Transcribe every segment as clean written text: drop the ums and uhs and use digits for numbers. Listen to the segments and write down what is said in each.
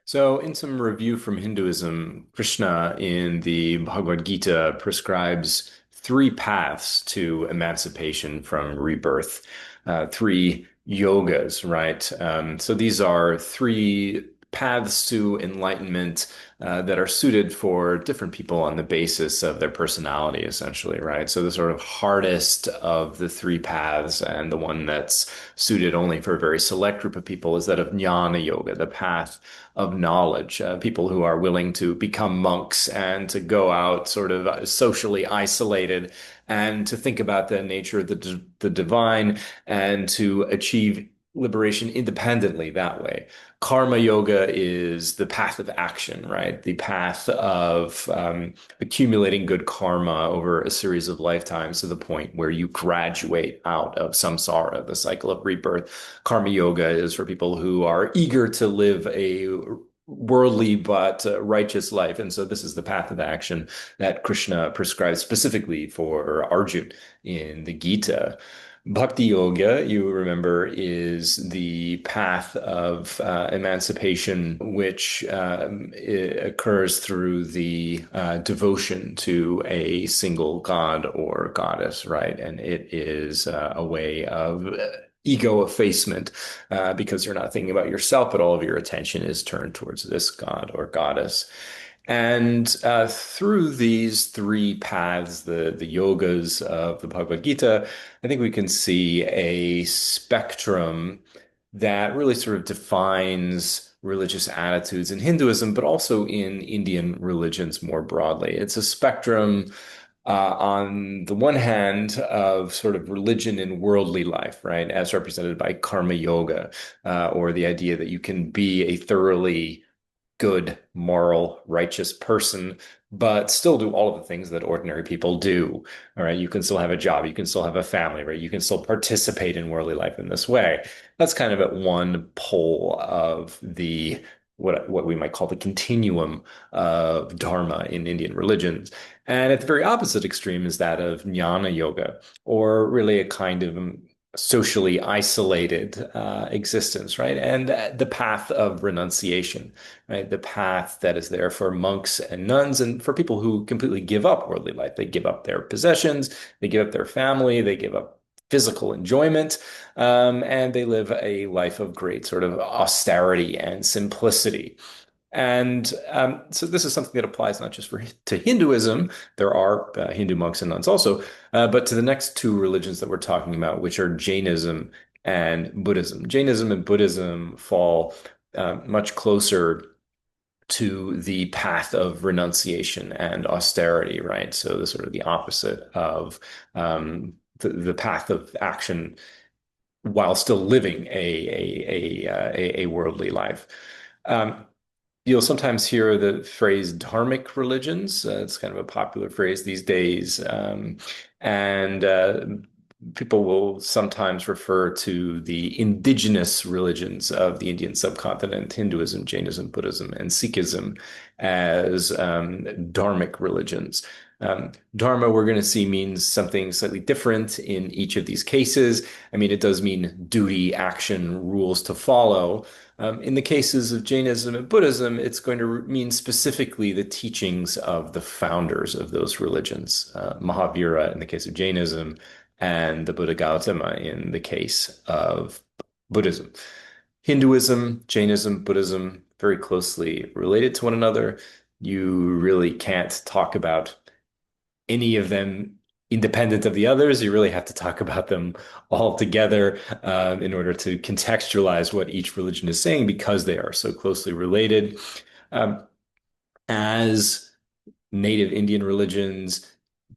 So, in some review from Hinduism, Krishna in the Bhagavad Gita prescribes three paths to emancipation from rebirth, three yogas, right? So, these are three paths to enlightenment that are suited for different people on the basis of their personality, essentially, right? So, the sort of hardest of the three paths and the one that's suited only for a very select group of people is that of jnana yoga, the path of knowledge, people who are willing to become monks and to go out sort of socially isolated and to think about the nature of the divine and to achieve liberation independently that way. Karma yoga is the path of action, right? The path of accumulating good karma over a series of lifetimes to the point where you graduate out of samsara, the cycle of rebirth. Karma yoga is for people who are eager to live a worldly but righteous life. And so this is the path of action that Krishna prescribes specifically for Arjun in the Gita. Bhakti Yoga, you remember, is the path of emancipation, which occurs through the devotion to a single god or goddess, right? And it is a way of ego effacement because you're not thinking about yourself, but all of your attention is turned towards this god or goddess. And through these three paths, the yogas of the Bhagavad Gita, I think we can see a spectrum that really sort of defines religious attitudes in Hinduism, but also in Indian religions more broadly. It's a spectrum on the one hand of sort of religion and worldly life, right, as represented by karma yoga, or the idea that you can be a thoroughly good, moral, righteous person, but still do all of the things that ordinary people do. All right. You can still have a job. You can still have a family, right? You can still participate in worldly life in this way. That's kind of at one pole of the what we might call the continuum of dharma in Indian religions. And at the very opposite extreme is that of jnana yoga, or really a kind of socially isolated existence, right? And the path of renunciation, right? The path that is there for monks and nuns and for people who completely give up worldly life. They give up their possessions, they give up their family, they give up physical enjoyment, and they live a life of great sort of austerity and simplicity. And so this is something that applies not just to Hinduism. There are Hindu monks and nuns also, but to the next two religions that we're talking about, which are Jainism and Buddhism. Jainism and Buddhism fall much closer to the path of renunciation and austerity, right? So the sort of the opposite of the path of action while still living a worldly life. Um, You'll sometimes hear the phrase dharmic religions. It's kind of a popular phrase these days. And people will sometimes refer to the indigenous religions of the Indian subcontinent, Hinduism, Jainism, Buddhism, and Sikhism, as dharmic religions. Dharma, we're going to see, means something slightly different in each of these cases. I mean, it does mean duty, action, rules to follow. In the cases of Jainism and Buddhism, it's going to mean specifically the teachings of the founders of those religions, Mahavira in the case of Jainism, and the Buddha Gautama in the case of Buddhism. Hinduism, Jainism, Buddhism, very closely related to one another. You really can't talk about any of them independent of the others. You really have to talk about them all together in order to contextualize what each religion is saying because they are so closely related. Um, as native Indian religions,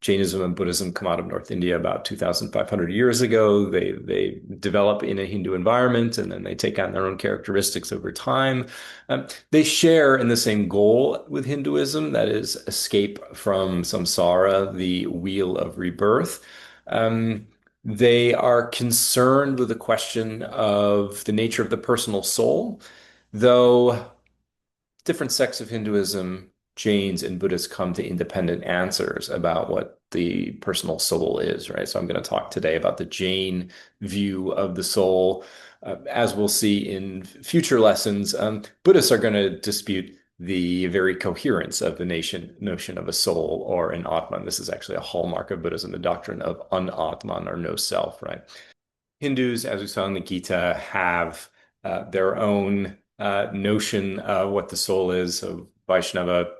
Jainism and Buddhism come out of North India about 2,500 years ago. They develop in a Hindu environment and then they take on their own characteristics over time. They share in the same goal with Hinduism, that is, escape from samsara, the wheel of rebirth. Um, they are concerned with the question of the nature of the personal soul, though different sects of Hinduism, Jains and Buddhists come to independent answers about what the personal soul is, right? So I'm going to talk today about the Jain view of the soul. As we'll see in future lessons, Buddhists are going to dispute the very coherence of the notion of a soul or an Atman. This is actually a hallmark of Buddhism, the doctrine of an-Atman or no self, right? Hindus, as we saw in the Gita, have their own notion of what the soul is. So Vaishnava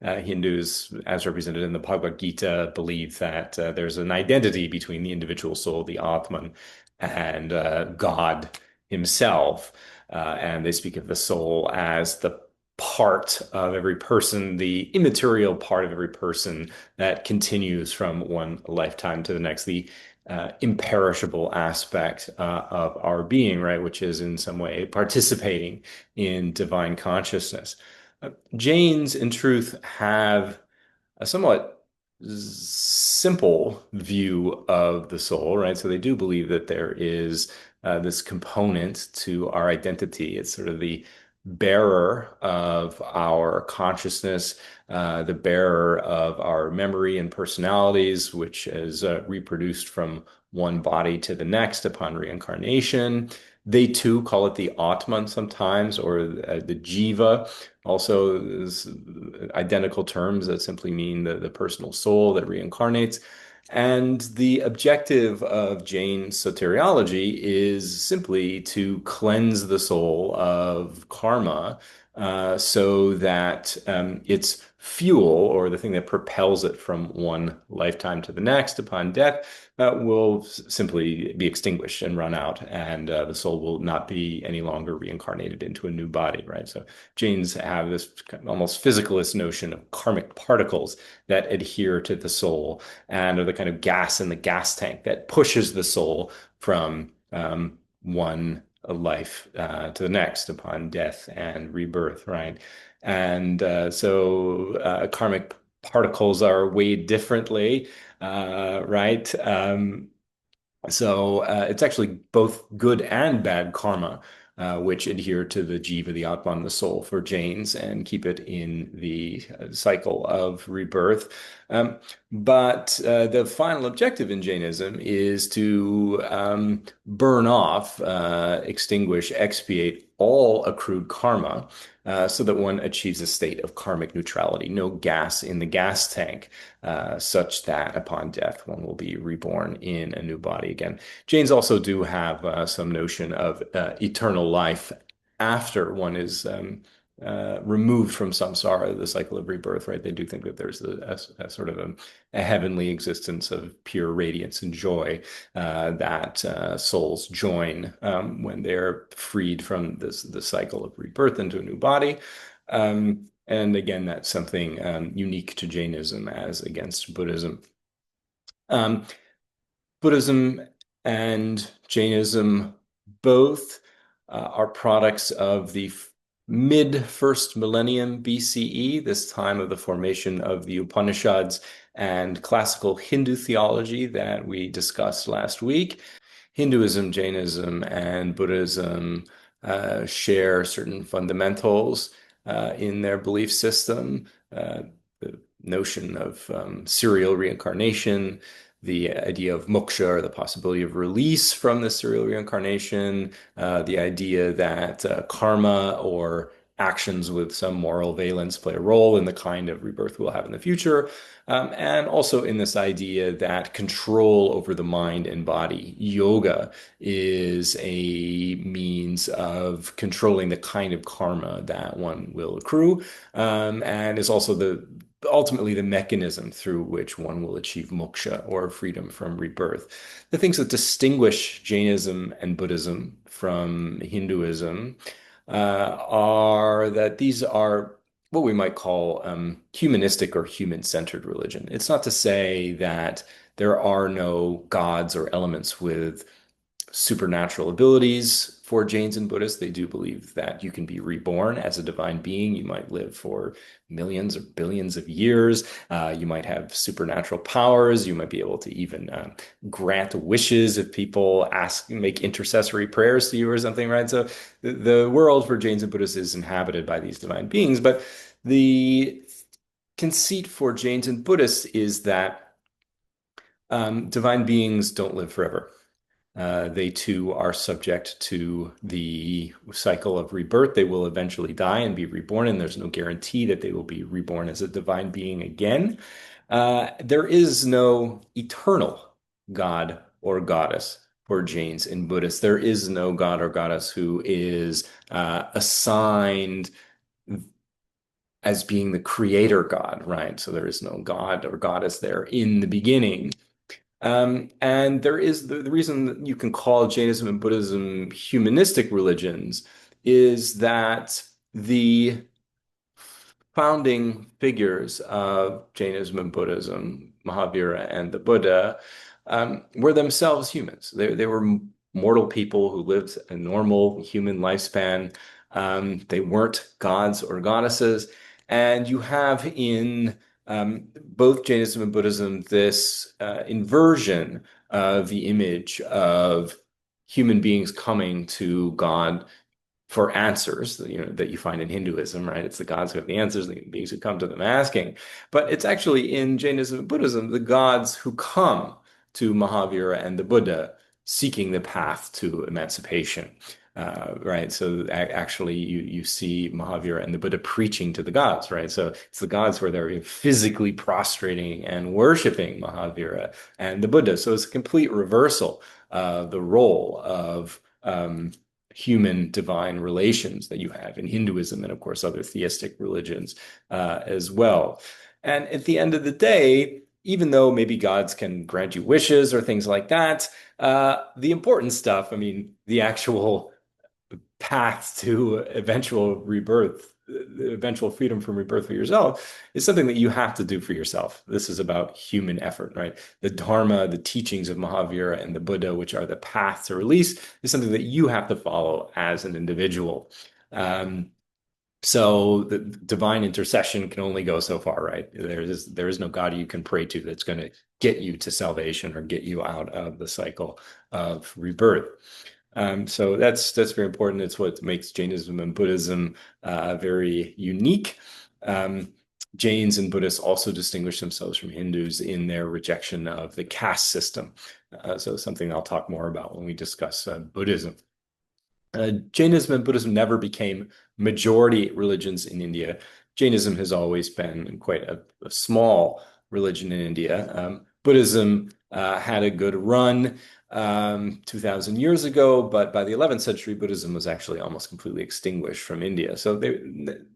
Hindus, as represented in the Bhagavad Gita, believe that there's an identity between the individual soul, the Atman, and God himself. And they speak of the soul as the part of every person, the immaterial part of every person that continues from one lifetime to the next, the imperishable aspect of our being, right, which is in some way participating in divine consciousness. Jains, in truth, have a somewhat simple view of the soul, right? So they do believe that there is this component to our identity. It's sort of the bearer of our consciousness, the bearer of our memory and personalities, which is reproduced from one body to the next upon reincarnation. They too call it the Atman sometimes, or the Jiva. Also, is identical terms that simply mean the personal soul that reincarnates. And the objective of Jain soteriology is simply to cleanse the soul of karma so that its fuel, or the thing that propels it from one lifetime to the next upon death, will simply be extinguished and run out, and the soul will not be any longer reincarnated into a new body, right? So Jains have this kind of almost physicalist notion of karmic particles that adhere to the soul and are the kind of gas in the gas tank that pushes the soul from one life to the next upon death and rebirth, right? And karmic particles are weighed differently, right? It's actually both good and bad karma, which adhere to the jiva, the atman, the soul for Jains, and keep it in the cycle of rebirth. But the final objective in Jainism is to burn off, extinguish, expiate all accrued karma, so that one achieves a state of karmic neutrality, no gas in the gas tank, such that upon death one will be reborn in a new body again. Jains also do have some notion of eternal life after one is removed from samsara, the cycle of rebirth, right? They do think that there's a sort of a heavenly existence of pure radiance and joy that souls join when they're freed from the cycle of rebirth into a new body. And again, that's something unique to Jainism as against Buddhism. Um, Buddhism and Jainism both are products of the mid first millennium BCE, this time of the formation of the Upanishads and classical Hindu theology that we discussed last week. Hinduism, Jainism, and Buddhism share certain fundamentals in their belief system. The notion of serial reincarnation, the idea of moksha, or the possibility of release from the serial reincarnation, the idea that karma or actions with some moral valence play a role in the kind of rebirth we'll have in the future, and also in this idea that control over the mind and body, yoga, is a means of controlling the kind of karma that one will accrue, and is also ultimately the mechanism through which one will achieve moksha, or freedom from rebirth. The things that distinguish Jainism and Buddhism from Hinduism are that these are what we might call humanistic or human-centered religion. It's not to say that there are no gods or elements with supernatural abilities for Jains and Buddhists. They do believe that you can be reborn as a divine being. You might live for millions or billions of years. You might have supernatural powers. You might be able to even grant wishes if people make intercessory prayers to you or something, right? So the world for Jains and Buddhists is inhabited by these divine beings. But the conceit for Jains and Buddhists is that divine beings don't live forever. They too are subject to the cycle of rebirth. They will eventually die and be reborn, and there's no guarantee that they will be reborn as a divine being again. There is no eternal god or goddess for Jains and Buddhists. There is no god or goddess who is assigned as being the creator god, right? So there is no god or goddess there in the beginning. And there is the reason that you can call Jainism and Buddhism humanistic religions is that the founding figures of Jainism and Buddhism, Mahavira and the Buddha, were themselves humans. They were mortal people who lived a normal human lifespan. They weren't gods or goddesses. And you have in both Jainism and Buddhism this inversion of the image of human beings coming to God for answers, that you find in Hinduism, right? It's the gods who have the answers, the beings who come to them asking. But it's actually in Jainism and Buddhism, the gods who come to Mahavira and the Buddha seeking the path to emancipation. Right. So actually you see Mahavira and the Buddha preaching to the gods, right? So it's the gods where they're physically prostrating and worshiping Mahavira and the Buddha. So it's a complete reversal of the role of human divine relations that you have in Hinduism and, of course, other theistic religions as well. And at the end of the day, even though maybe gods can grant you wishes or things like that, the important stuff, I mean, the actual path to eventual rebirth, eventual freedom from rebirth for yourself is something that you have to do for yourself. This is about human effort, right? The Dharma, the teachings of Mahavira and the Buddha, which are the path to release, is something that you have to follow as an individual. So the divine intercession can only go so far, right? There is no God you can pray to that's going to get you to salvation or get you out of the cycle of rebirth. So that's very important. It's what makes Jainism and Buddhism very unique. Jains and Buddhists also distinguish themselves from Hindus in their rejection of the caste system. So something I'll talk more about when we discuss Buddhism. Jainism and Buddhism never became majority religions in India. Jainism has always been quite a small religion in India. Buddhism had a good run 2,000 years ago, but by the 11th century, Buddhism was actually almost completely extinguished from India. So they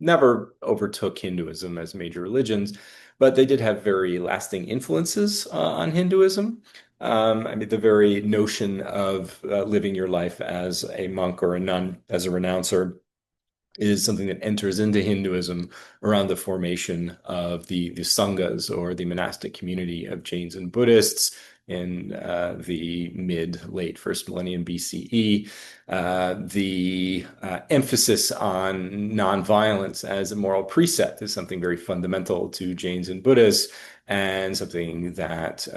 never overtook Hinduism as major religions, but they did have very lasting influences on Hinduism. I mean, the very notion of living your life as a monk or a nun, as a renouncer, is something that enters into Hinduism around the formation of the Sanghas or the monastic community of Jains and Buddhists in the mid-late first millennium BCE. The emphasis on nonviolence as a moral precept is something very fundamental to Jains and Buddhists, and something that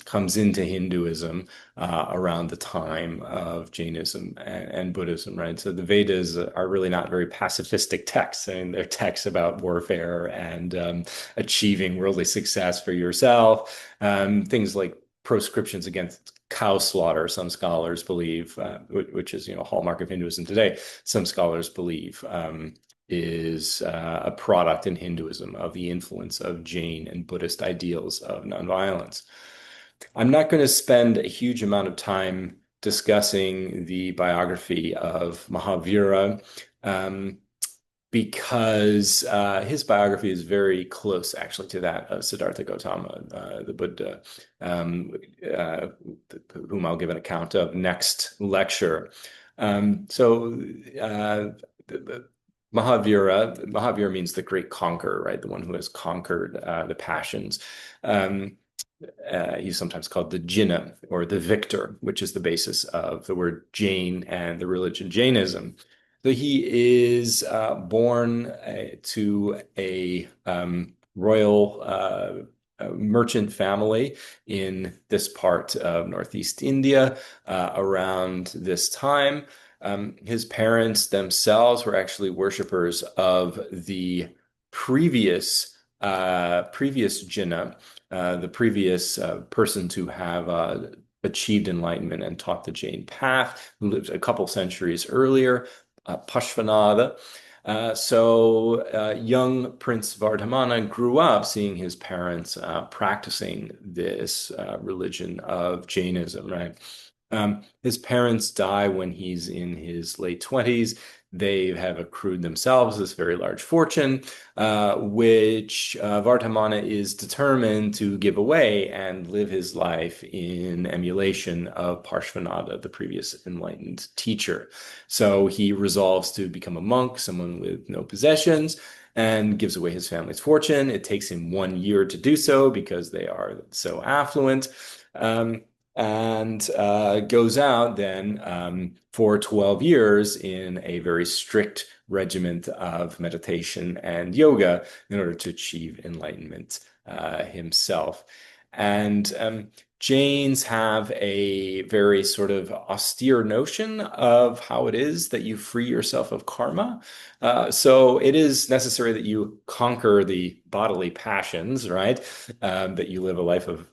comes into Hinduism around the time of Jainism and Buddhism, right? So the Vedas are really not very pacifistic texts. I mean, they're texts about warfare and achieving worldly success for yourself. Things like proscriptions against cow slaughter, some scholars believe, which is, a hallmark of Hinduism today. Some scholars believe is a product in Hinduism of the influence of Jain and Buddhist ideals of nonviolence. I'm not going to spend a huge amount of time discussing the biography of Mahavira because his biography is very close, actually, to that of Siddhartha Gautama, the Buddha, whom I'll give an account of next lecture. So Mahavira means the great conqueror, right? The one who has conquered the passions. He's sometimes called the Jinnah or the victor, which is the basis of the word Jain and the religion Jainism. So he is born to a royal merchant family in this part of Northeast India around this time. His parents themselves were actually worshippers of the previous Jinnah, the previous person to have achieved enlightenment and taught the Jain path, who lived a couple centuries earlier, Pashvanatha. Young Prince Vardhamana grew up seeing his parents practicing this religion of Jainism, right? His parents die when he's in his late 20s. They have accrued themselves this very large fortune, which Vardhamana is determined to give away and live his life in emulation of Parshvanatha, the previous enlightened teacher. So he resolves to become a monk, someone with no possessions, and gives away his family's fortune. It takes him 1 year to do so because they are so affluent. And goes out then for 12 years in a very strict regiment of meditation and yoga in order to achieve enlightenment himself. And Jains have a very sort of austere notion of how it is that you free yourself of karma. So it is necessary that you conquer the bodily passions, right? That you live a life of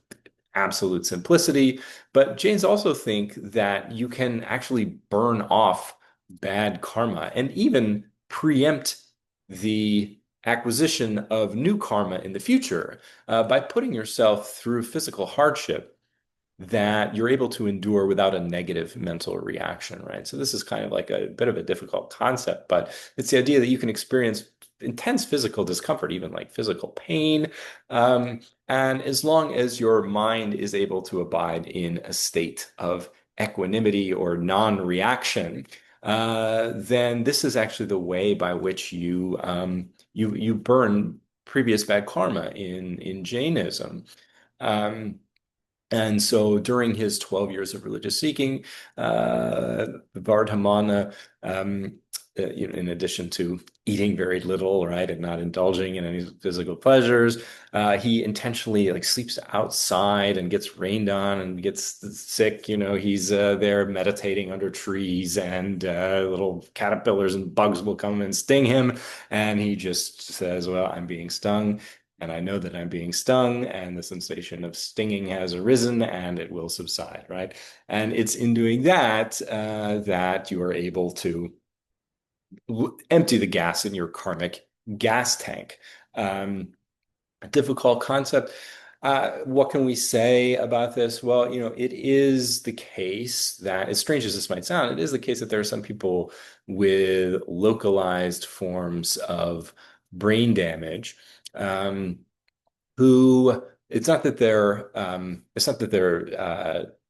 absolute simplicity. But Jains also think that you can actually burn off bad karma and even preempt the acquisition of new karma in the future by putting yourself through physical hardship that you're able to endure without a negative mental reaction, right? So this is kind of like a bit of a difficult concept, but it's the idea that you can experience intense physical discomfort, even like physical pain. And as long as your mind is able to abide in a state of equanimity or non-reaction, then this is actually the way by which you burn previous bad karma in Jainism. Um, and so during his 12 years of religious seeking, Vardhamana, in addition to eating very little, right, and not indulging in any physical pleasures, he intentionally like sleeps outside and gets rained on and gets sick. He's there meditating under trees, and little caterpillars and bugs will come and sting him. And he just says, well, I'm being stung. And I know that I'm being stung, and the sensation of stinging has arisen, and it will subside, right? And it's in doing that that you are able to empty the gas in your karmic gas tank. A difficult concept. What can we say about this? Well, it is the case that, as strange as this might sound, it is the case that there are some people with localized forms of brain damage. Um, who it's not that their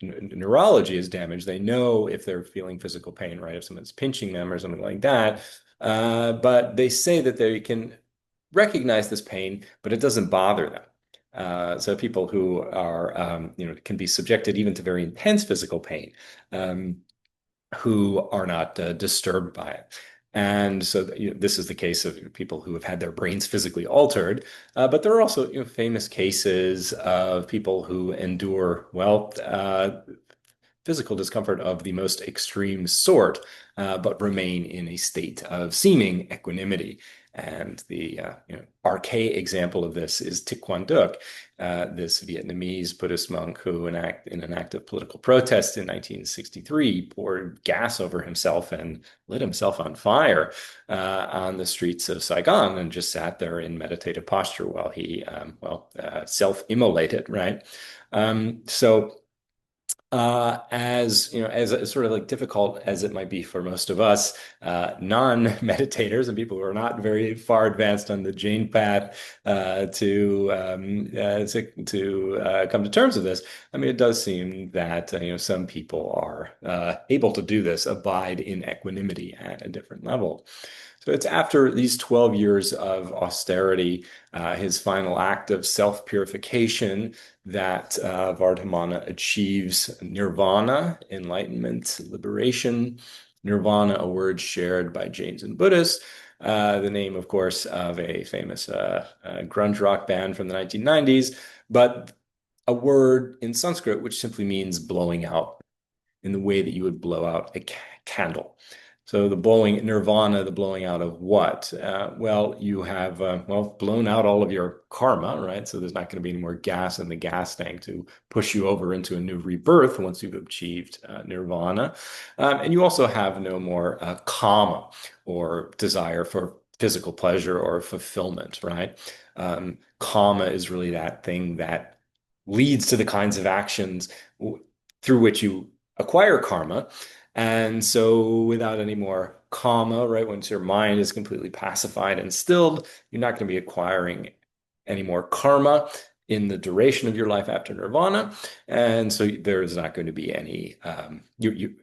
neurology is damaged. They know if they're feeling physical pain, right? If someone's pinching them or something like that. But they say that they can recognize this pain, but it doesn't bother them. So people who are, can be subjected even to very intense physical pain. Who are not disturbed by it. And so this is the case of people who have had their brains physically altered. But there are also famous cases of people who endure, well, physical discomfort of the most extreme sort, but remain in a state of seeming equanimity. And the archaic example of this is Thich Quang Duc, this Vietnamese Buddhist monk who, in an act of political protest in 1963, poured gas over himself and lit himself on fire on the streets of Saigon and just sat there in meditative posture while he, self-immolated, right? So as sort of like difficult as it might be for most of us, non-meditators and people who are not very far advanced on the Jain path to come to terms with this. I mean, it does seem that some people are able to do this, abide in equanimity at a different level. So it's after these 12 years of austerity, his final act of self-purification, that Vardhamana achieves nirvana, enlightenment, liberation. Nirvana, a word shared by Jains and Buddhists, the name, of course, of a famous grunge rock band from the 1990s, but a word in Sanskrit which simply means blowing out in the way that you would blow out a candle. So the blowing nirvana, the blowing out of what? Well, you have blown out all of your karma, right? So there's not going to be any more gas in the gas tank to push you over into a new rebirth once you've achieved nirvana. And you also have no more kama or desire for physical pleasure or fulfillment, right? Kama is really that thing that leads to the kinds of actions through which you acquire karma. And so, without any more karma, right, once your mind is completely pacified and stilled, you're not going to be acquiring any more karma in the duration of your life after nirvana. And so, there's not going to be any,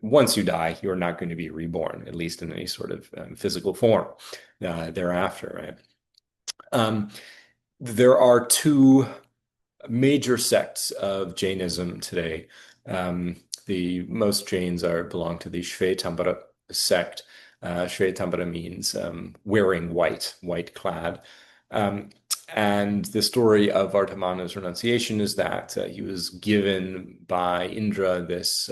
once you die, you're not going to be reborn, at least in any sort of physical form thereafter, right? Um, there are two major sects of Jainism today. Um, the most Jains are belong to the Shvetambara sect. Shvetambara means wearing white, white clad. Um, and the story of Vardhamana's renunciation is that he was given by Indra this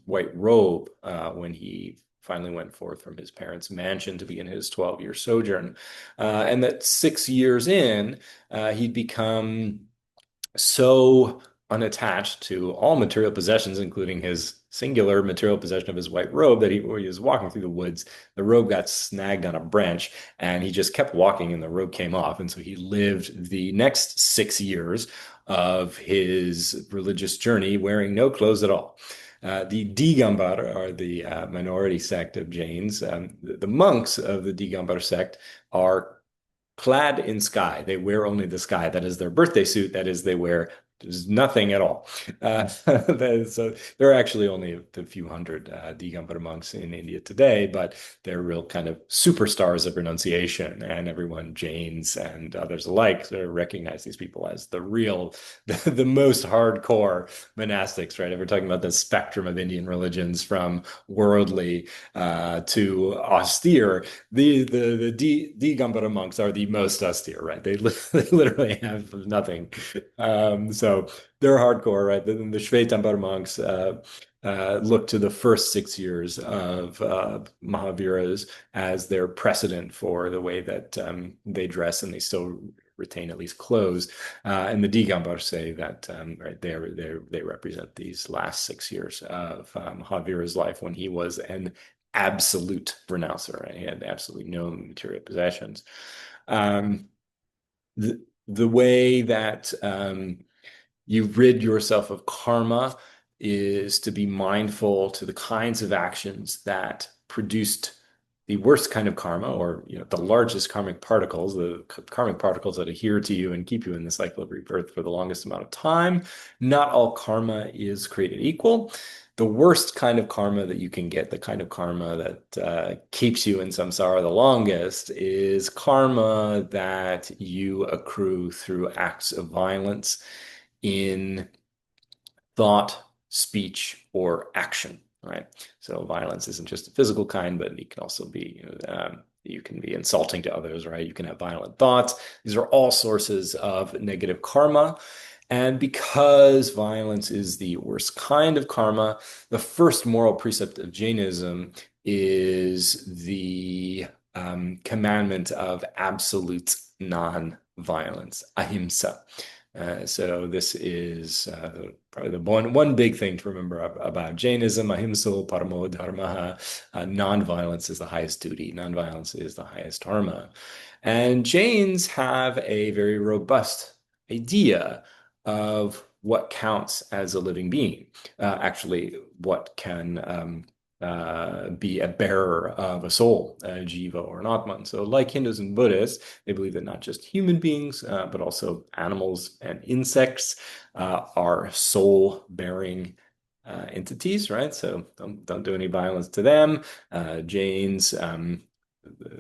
white robe when he finally went forth from his parents' mansion to begin his 12-year sojourn. And that 6 years in, he'd become so unattached to all material possessions, including his singular material possession of his white robe, that when he was walking through the woods, the robe got snagged on a branch and he just kept walking and the robe came off. And so he lived the next 6 years of his religious journey wearing no clothes at all. The Digambar are the minority sect of Jains. The monks of the Digambar sect are clad in sky. They wear only the sky. That is their birthday suit. That is, they wear there's nothing at all. So there are actually only a few hundred Digambar monks in India today, but they're real kind of superstars of renunciation, and everyone, Jains and others alike, sort of recognize these people as the real, the most hardcore monastics, right? If we're talking about the spectrum of Indian religions from worldly to austere, the Digambara monks are the most austere, right? They literally have nothing. So they're hardcore, right? Then the Shvetambara monks look to the first 6 years of Mahavira's as their precedent for the way that they dress, and they still retain at least clothes. And the Digambar say that right, they represent these last 6 years of Mahavira's life when he was an absolute renouncer. Right? He had absolutely no material possessions. Um, the way that you rid yourself of karma is to be mindful to the kinds of actions that produced the worst kind of karma, or the largest karmic particles, the karmic particles that adhere to you and keep you in the cycle of rebirth for the longest amount of time. Not all karma is created equal. The worst kind of karma that you can get, the kind of karma that keeps you in samsara the longest, is karma that you accrue through acts of violence in thought, speech, or action, right? So violence isn't just a physical kind, but it can also be, you can be insulting to others, right? You can have violent thoughts. These are all sources of negative karma. And because violence is the worst kind of karma, the first moral precept of Jainism is the commandment of absolute non-violence, ahimsa. So this is probably the one big thing to remember about Jainism. Ahimsa paramo dharma. Non-violence is the highest duty. Non-violence is the highest dharma. And Jains have a very robust idea of what counts as a living being. Actually, what can be a bearer of a soul, a jiva or an atman. So like Hindus and Buddhists, they believe that not just human beings, but also animals and insects are soul-bearing entities, right? So don't do any violence to them. Jains,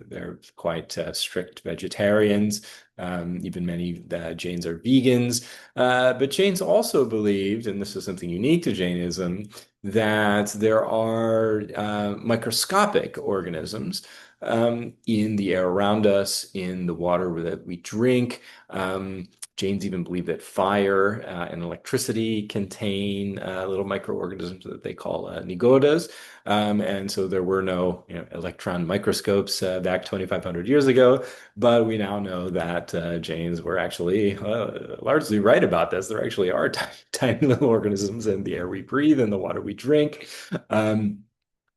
they're quite strict vegetarians. Even many Jains are vegans. But Jains also believed, and this is something unique to Jainism, that there are microscopic organisms in the air around us, in the water that we drink, Jains even believe that fire and electricity contain little microorganisms that they call nigodas. And so there were no, electron microscopes back 2,500 years ago, but we now know that Jains were actually largely right about this. There actually are tiny, tiny little organisms in the air we breathe and the water we drink. Um,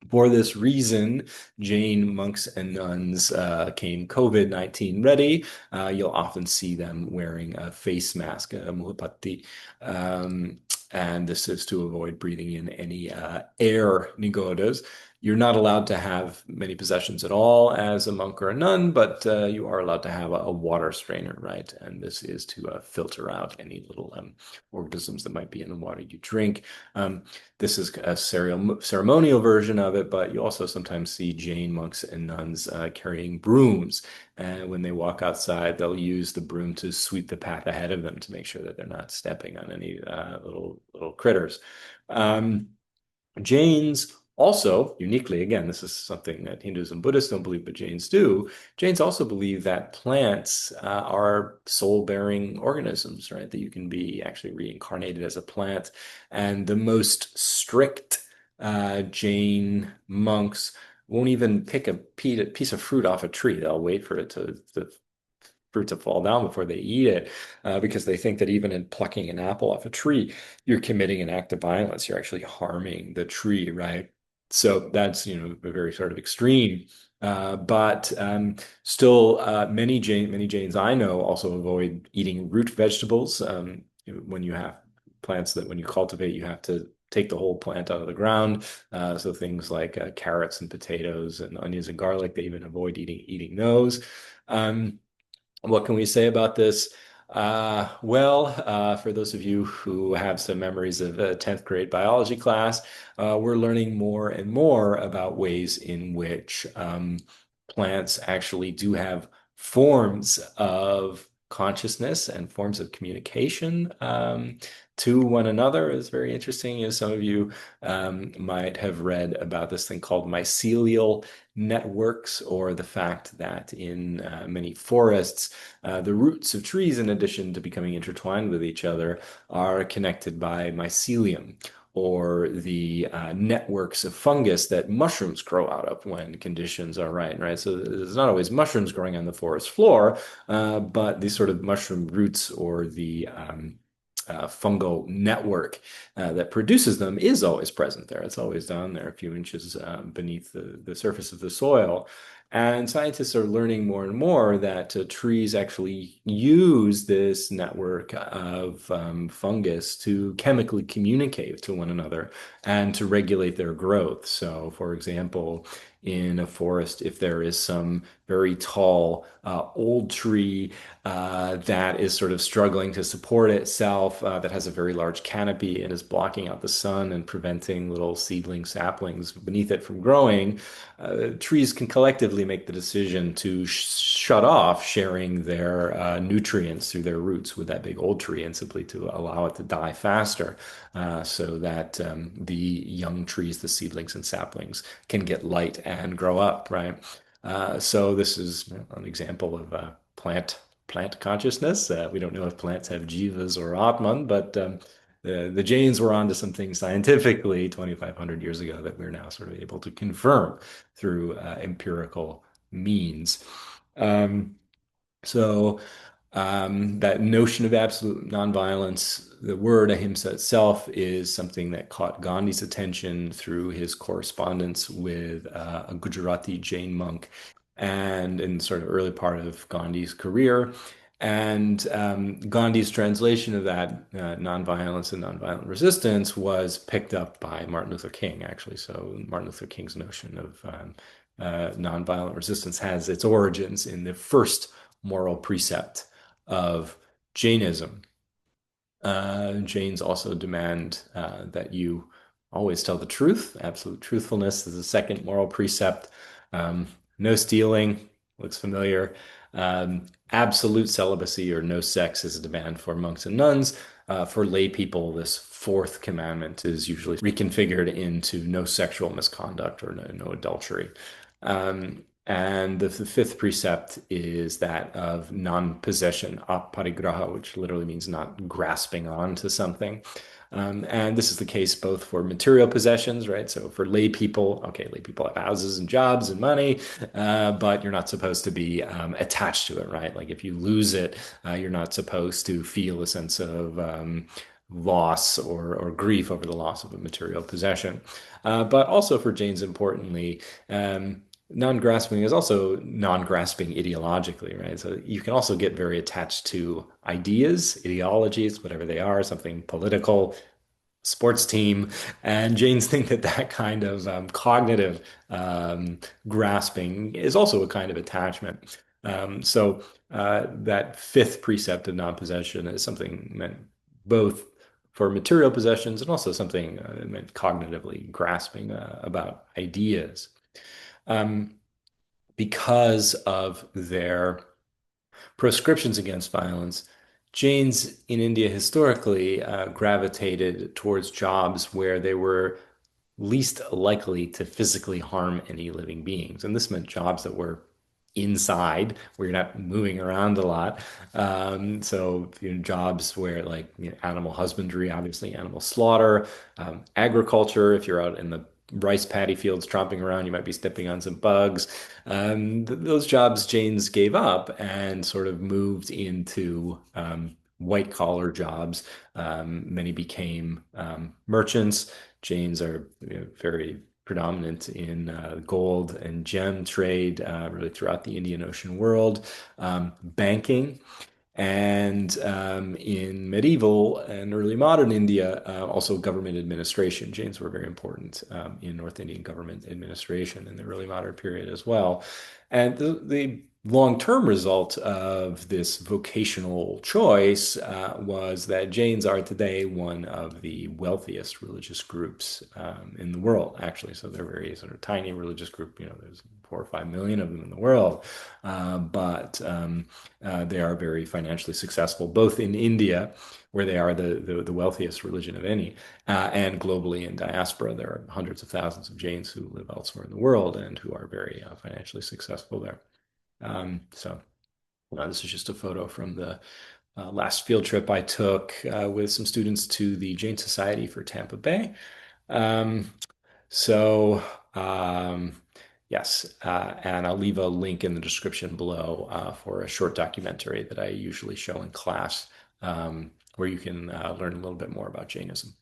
for this reason, Jain monks and nuns came COVID-19 ready. You'll often see them wearing a face mask, a muhapatti. Um, and this is to avoid breathing in any air nigodas. You're not allowed to have many possessions at all as a monk or a nun, but you are allowed to have a water strainer, right? And this is to filter out any little organisms that might be in the water you drink. This is a ceremonial version of it, but you also sometimes see Jain monks and nuns carrying brooms. And when they walk outside, they'll use the broom to sweep the path ahead of them to make sure that they're not stepping on any little critters. Um, Jains also, uniquely, again, this is something that Hindus and Buddhists don't believe, but Jains do. Jains also believe that plants are soul-bearing organisms, right? That you can be actually reincarnated as a plant. And the most strict Jain monks won't even pick a piece of fruit off a tree. They'll wait for it to fruit to fall down before they eat it, because they think that even in plucking an apple off a tree, you're committing an act of violence. You're actually harming the tree, right? So that's, a very sort of extreme. But still, many Jains I know also avoid eating root vegetables. When you have plants that when you cultivate, you have to take the whole plant out of the ground. So things like carrots and potatoes and onions and garlic, they even avoid eating those. Um, what can we say about this? For those of you who have some memories of a 10th grade biology class, we're learning more and more about ways in which plants actually do have forms of consciousness and forms of communication to one another. Is very interesting. As some of you might have read about this thing called mycelial networks, or the fact that in many forests, the roots of trees, in addition to becoming intertwined with each other, are connected by mycelium, or the networks of fungus that mushrooms grow out of when conditions are right, right? So there's not always mushrooms growing on the forest floor, but these sort of mushroom roots, or the fungal network that produces them, is always present there. It's always down there a few inches beneath the surface of the soil. And scientists are learning more and more that trees actually use this network of fungus to chemically communicate to one another and to regulate their growth. So, for example, in a forest, if there is some very tall old tree that is sort of struggling to support itself, that has a very large canopy and is blocking out the sun and preventing little seedling saplings beneath it from growing, trees can collectively make the decision to shut off sharing their nutrients through their roots with that big old tree, and simply to allow it to die faster, so that the young trees, the seedlings and saplings, can get light and grow up, right? So this is an example of plant consciousness. We don't know if plants have jivas or atman, but the Jains were onto some things scientifically 2,500 years ago that we're now sort of able to confirm through empirical means. Um, so that notion of absolute nonviolence, the word ahimsa itself, is something that caught Gandhi's attention through his correspondence with a Gujarati Jain monk, and in sort of early part of Gandhi's career. And Gandhi's translation of that nonviolence and nonviolent resistance was picked up by Martin Luther King, actually. So Martin Luther King's notion of nonviolent resistance has its origins in the first moral precept of Jainism. Jains also demand that you always tell the truth. Absolute truthfulness is the second moral precept. No stealing, looks familiar. Absolute celibacy, or no sex, is a demand for monks and nuns. For lay people, this fourth commandment is usually reconfigured into no sexual misconduct, or no adultery. And the fifth precept is that of non-possession, aparigraha, which literally means not grasping on to something. And this is the case both for material possessions, right? So for lay people, okay, lay people have houses and jobs and money, but you're not supposed to be attached to it, right? Like if you lose it, you're not supposed to feel a sense of loss or grief over the loss of a material possession. But also for Jains, importantly, non-grasping is also non-grasping ideologically, right? So you can also get very attached to ideas, ideologies, whatever they are, something political, sports team, and Jains think that that kind of cognitive grasping is also a kind of attachment. That fifth precept of non-possession is something meant both for material possessions and also something meant cognitively grasping about ideas. Um, because of their proscriptions against violence, Jains in India historically gravitated towards jobs where they were least likely to physically harm any living beings. And this meant jobs that were inside, where you're not moving around a lot. Jobs where like animal husbandry, obviously animal slaughter, agriculture, if you're out in the rice paddy fields tromping around, you might be stepping on some bugs. Those jobs Janes gave up and sort of moved into white collar jobs. Many became merchants. Jains are very predominant in gold and gem trade, really throughout the Indian Ocean world, banking. And in medieval and early modern India, also government administration. Jains were very important in North Indian government administration in the early modern period as well. And the long-term result of this vocational choice was that Jains are today one of the wealthiest religious groups in the world, actually. So they're a very sort of tiny religious group. There's 4 or 5 million of them in the world, but they are very financially successful, both in India, where they are the wealthiest religion of any, and globally in diaspora. There are hundreds of thousands of Jains who live elsewhere in the world and who are very financially successful there. This is just a photo from the last field trip I took with some students to the Jain Society for Tampa Bay. Um, so, um, yes, and I'll leave a link in the description below for a short documentary that I usually show in class where you can learn a little bit more about Jainism.